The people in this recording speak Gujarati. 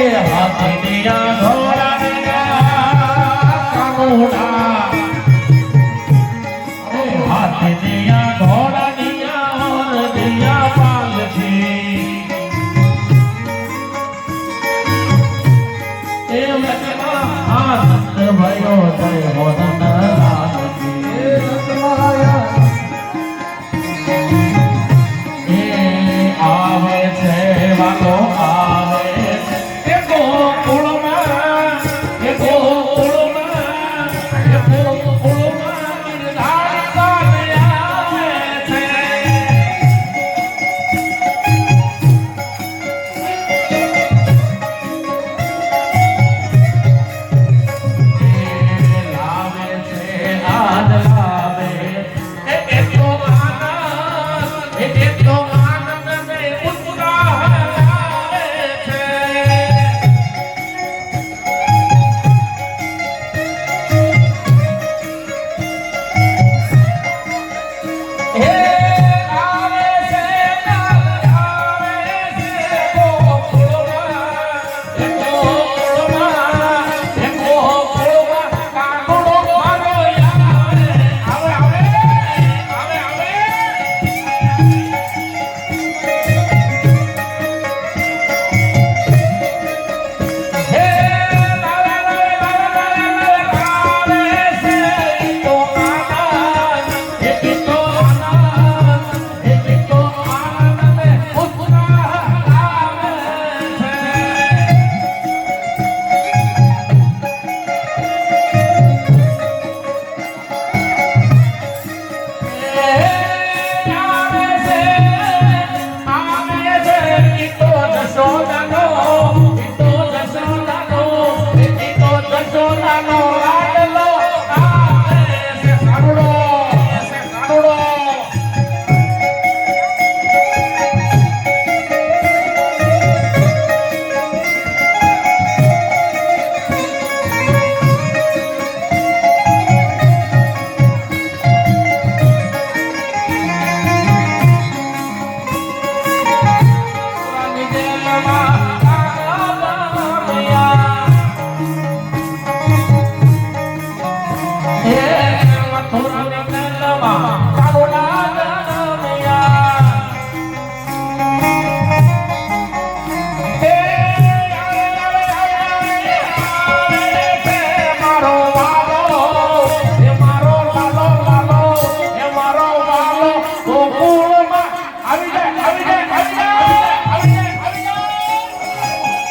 હાથી દિયા ઘોડા દિયા કાનુડા હાથી દિયા ઘોડા દિયા ઓર દિયા પાલથી એ વચમાં આનંદ ભયો જય હોનન લાલજી એ આવે છે વાલો આવે છે ગોકુળમાં ગિરધારી આવે છે લાવે છે આજ લાવે એટલો આનંદ એટલો આનંદ ને ઉત્સાહ લાવે છે હે આવે છે ગોકુળમાં કાનુડો મારો આવે આવે હે લાવે છે તો આનંદ તો આનંદ ને ઉત્સાહ આવે છે આવે છે તો જશોદા